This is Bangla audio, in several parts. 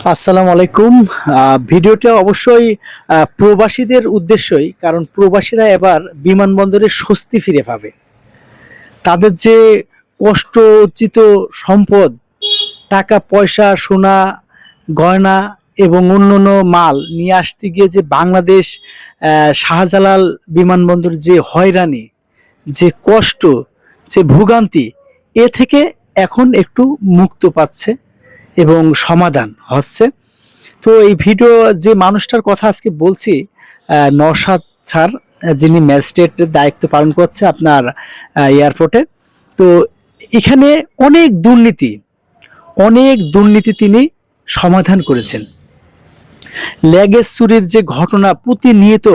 আসসালামু আলাইকুম। ভিডিওটা অবশ্যই প্রবাসীদের উদ্দেশ্যই, কারণ প্রবাসীরা এবার বিমানবন্দরে স্বস্তি ফিরে পাবে। তাদের যে কষ্ট অর্জিত সম্পদ, টাকা পয়সা, সোনা গয়না এবং অন্যান্য মাল নিয়ে আসতে গিয়ে যে বাংলাদেশ শাহজালাল বিমানবন্দর যে হয়রানি, যে কষ্ট, যে ভোগান্তি, এ থেকে এখন একটু মুক্ত পাচ্ছে এবং সমাধান হচ্ছে। তো এই ভিডিও যে মানুষটার কথা আজকে বলছি, নওশাদ স্যার, যিনি ম্যাজিস্ট্রেটের দায়িত্ব পালন করছে আপনার এয়ারপোর্টে। তো এখানে অনেক দুর্নীতি তিনি সমাধান করেছেন। লেগেজ চুরির যে ঘটনা প্রতিনিয়ত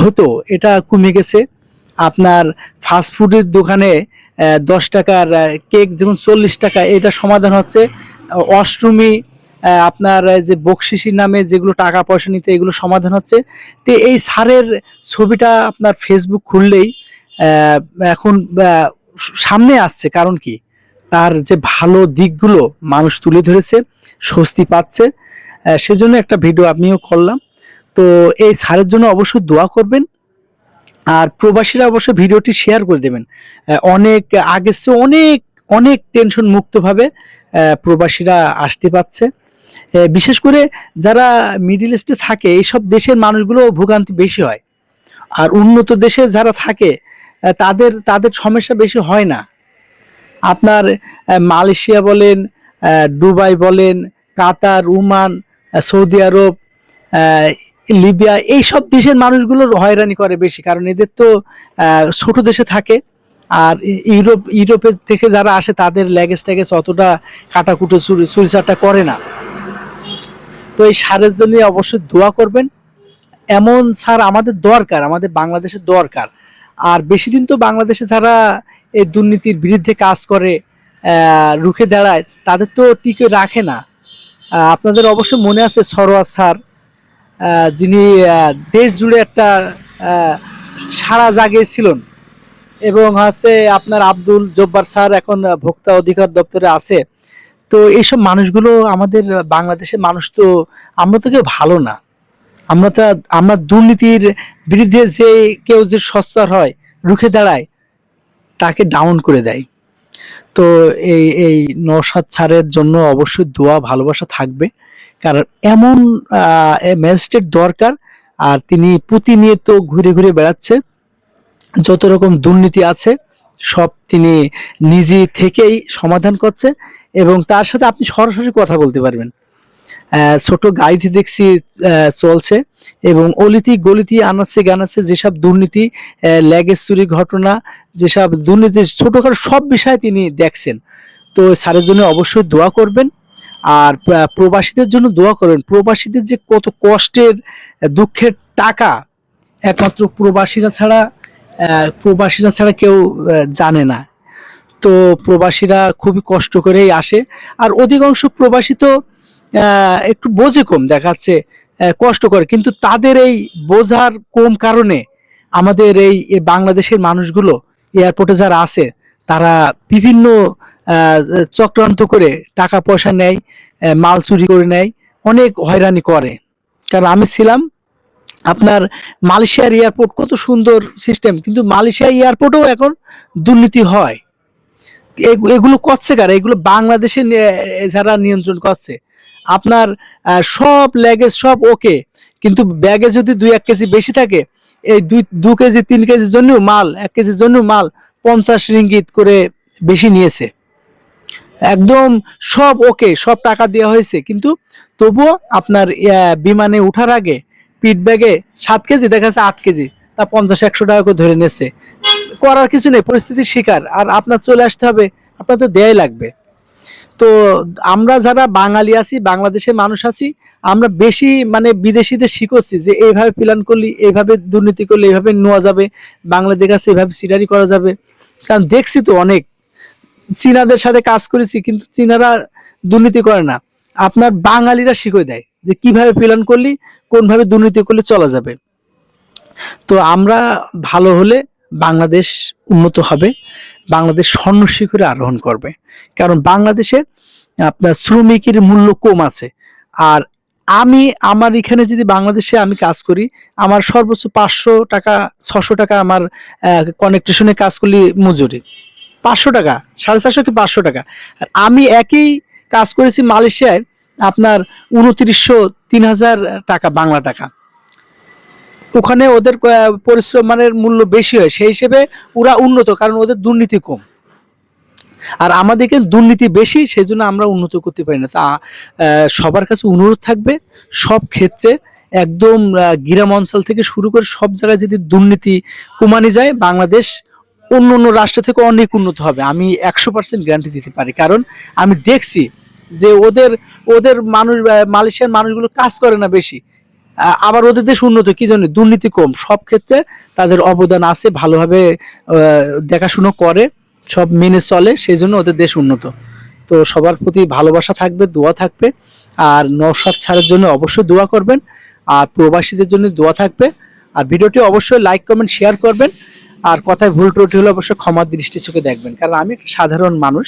হতো, এটা কমে গেছে। আপনার ফাস্টফুডের দোকানে 10 টাকার কেক যখন 40 টাকা, এটা সমাধান হচ্ছে। অষ্টমী আপনার যে বকশিসির নামে যেগুলো টাকা পয়সা নিতে, এগুলো সমাধান হচ্ছে। তো এই স্যারের ছবিটা আপনার ফেসবুক খুললেই আহ, এখন সামনে আসছে। কারণ কি, তার যে ভালো দিকগুলো মানুষ তুলে ধরেছে, স্বস্তি পাচ্ছে। সেজন্য একটা ভিডিও আমিও করলাম। তো এই স্যারের জন্য অবশ্যই দোয়া করবেন, আর প্রবাসীরা অবশ্যই ভিডিওটি শেয়ার করে দেবেন। অনেক আগের চেয়ে অনেক অনেক টেনশন মুক্তভাবে প্রবাসীরা আসতে পারছে। বিশেষ করে যারা মিডিল ইস্টে থাকে, এইসব দেশের মানুষগুলো ভোগান্তি বেশি হয়। আর উন্নত দেশে যারা থাকে তাদের তাদের সমস্যা বেশি হয় না। আপনার মালয়েশিয়া বলেন, দুবাই বলেন, কাতার, ওমান, সৌদি আরব, আহ, লিবিয়া, এই সব দেশের মানুষগুলোর হয়রানি করে বেশি, কারণ এদের তো ছোট দেশে থাকে। আর ইউরোপের থেকে যারা আসে তাদের ল্যাগেজ ট্যাগেজ অতটা কাটাকুটো চুরিচারটা করে না। তো এই সারের জন্য অবশ্যই দোয়া করবেন। এমন স্যার আমাদের দরকার, আমাদের বাংলাদেশের দরকার। আর বেশি দিন তো বাংলাদেশে যারা এই দুর্নীতির বিরুদ্ধে কাজ করে, রুখে দাঁড়ায়, তাদের তো টিকে রাখে না। আপনাদের অবশ্যই মনে আছে সরোয়ার স্যার, যিনি দেশ জুড়ে একটা আহ, সাড়া জাগিয়েছিলেন। এবং আছে আপনার আব্দুল জব্বার স্যার, এখন ভোক্তা অধিকার দপ্তরে আছে। তো এইসব মানুষগুলো আমাদের বাংলাদেশের মানুষ তো, আমরা তো কেউ ভালো না। আমরা তো, আমরা দুর্নীতির বিরুদ্ধে যে কেউ যে সোচ্চার হয়, রুখে দাঁড়ায়, তাকে ডাউন করে দেয়। তো এই এই নওশাদ স্যারের জন্য অবশ্যই দোয়া ভালোবাসা থাকবে, কারণ এমন ম্যাজিস্ট্রেট দরকার। আর তিনি প্রতিনিয়ত ঘুরে ঘুরে বেড়াচ্ছে, যত রকম দুর্নীতি আছে সব তিনি নিজে থেকেই সমাধান করছে। এবং তার সাথে আপনি সরাসরি কথা বলতে পারবেন। ছোট গাড়িতে দেখছি চলছে, এবং অলিতি গলিতি আনাচ্ছে গানাচ্ছে যেসব দুর্নীতি, ল্যাগেজ চুরির ঘটনা, যেসব দুর্নীতি ছোটখাটো সব বিষয়ে তিনি দেখছেন। তো স্যারের জন্য অবশ্যই দোয়া করবেন। আর প্রবাসীদের জন্য দোয়া করবেন। প্রবাসীদের যে কত কষ্টের, দুঃখের টাকা, একমাত্র প্রবাসীরা ছাড়া কেউ জানে না। তো প্রবাসীরা খুবই কষ্ট করেই আসে। আর অধিকাংশ প্রবাসী তো একটু বোঝে কম, দেখাচ্ছে কষ্ট করে, কিন্তু তাদের এই বোঝার কম কারণে আমাদের এই বাংলাদেশের মানুষগুলো এয়ারপোর্টে যারা আছে, তারা বিভিন্ন আহ, চক্রান্ত করে টাকা পয়সা নেয়, মাল চুরি করে নেয়, অনেক হয়রানি করে। কারণ আমি ছিলাম আপনার মালয়েশিয়ার এয়ারপোর্ট, কত সুন্দর সিস্টেম, কিন্তু মালয়েশিয়া এয়ারপোর্টেও এখন দুর্নীতি হয়। এগুলো করছে কারা? এগুলো বাংলাদেশে যারা নিয়ন্ত্রণ করছে। আপনার সব ল্যাগেজ সব ওকে, কিন্তু ব্যাগে যদি 2-1 কেজি বেশি থাকে, এই 2 কেজি 3 কেজির জন্য মাল, 1 কেজির জন্য মাল 50 রিঙ্গিত করে বেশি নিয়েছে। একদম সব ওকে, সব টাকা দেওয়া হয়েছে, কিন্তু তবুও আপনার বিমানে উঠার আগে পিট ব্যাগে 7 কেজি দেখা যাচ্ছে 8 কেজি, তা 50-100 টাকা করে ধরে নিয়েছে। করার কিছু নেই, পরিস্থিতির শিকার, আর আপনার চলে আসতে হবে, আপনার তো দেয়াই লাগবে। তো আমরা যারা বাঙালি আছি, বাংলাদেশের মানুষ আছি, আমরা বেশি মানে বিদেশিদের শিখছি যে এইভাবে প্ল্যান করলে, এইভাবে দুর্নীতি করলে এইভাবে নেওয়া যাবে, বাংলাদেশ কাছে এইভাবে সিটারি করা যাবে। কারণ দেখছি তো অনেক চীনাদের সাথে কাজ করেছি, কিন্তু চীনারা দুর্নীতি করে না, আপনার বাঙালিরা শিখিয়ে দেয় যে কিভাবে প্ল্যান করলে, কোনভাবে দুর্নীতি করলে চলা যাবে। তো আমরা ভালো হলে বাংলাদেশ উন্নত হবে, বাংলাদেশ স্বর্ণ শিখরে আরোহণ করবে। কারণ বাংলাদেশে আপনার শ্রমিকের মূল্য কম আছে। আর আমি আমার এখানে যদি বাংলাদেশে আমি কাজ করি, আমার সর্বোচ্চ 500 টাকা 600 টাকা আমার কনেকট্রেশনে কাজ করলে মজুরি 500 টাকা, 450 কি 500 টাকা। আর আমি একই কাজ করেছি মালয়েশিয়ায় আপনার 2900 3000 টাকা বাংলা টাকা। ওখানে ওদের পরিশ্রম মানের মূল্য বেশি হয়, সেই হিসেবে ওরা উন্নত, কারণ ওদের দুর্নীতি কম। আর আমাদেরকে দুর্নীতি বেশি, সেই জন্য আমরা উন্নত করতে পারি না। তা সবার কাছে অনুরোধ থাকবে, সব ক্ষেত্রে একদম গ্রাম অঞ্চল থেকে শুরু করে সব জায়গায় যদি দুর্নীতি কমানো যায়, বাংলাদেশ অন্য অন্য রাষ্ট্র থেকে অনেক উন্নত হবে। আমি 100% গ্যারান্টি দিতে পারি, কারণ আমি দেখছি যে ওদের ওদের মানুষ মালয়েশিয়ার মানুষগুলো কাজ করে না বেশি, আবার ওদের দেশ উন্নত কি জন্য, দুর্নীতি কম, সব ক্ষেত্রে তাদের অবদান আছে, ভালোভাবে দেখাশুনো করে, সব মেনে চলে, সেই জন্য ওদের দেশ উন্নত। তো সবার প্রতি ভালোবাসা থাকবে, দোয়া থাকবে। আর নওশাদ স্যারের জন্য অবশ্যই দোয়া করবেন, আর প্রবাসীদের জন্য দোয়া থাকবে। আর ভিডিওটি অবশ্যই লাইক কমেন্ট শেয়ার করবেন। আর কথায় ভুল ত্রুটি হলে অবশ্যই ক্ষমার দৃষ্টি চোখে দেখবেন, কারণ আমি একটা সাধারণ মানুষ,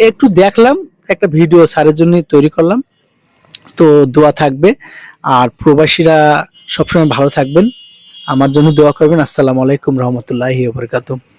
একটু দেখলাম, একটা ভিডিও স্যারের জন্য তৈরি করলাম। তো দোয়া থাকবে। আর প্রবাসীরা সবসময় ভালো থাকবেন, আমার জন্য দোয়া করবেন। আসসালামু আলাইকুম রহমতুল্লাহি ওয়া বারাকাতুহু।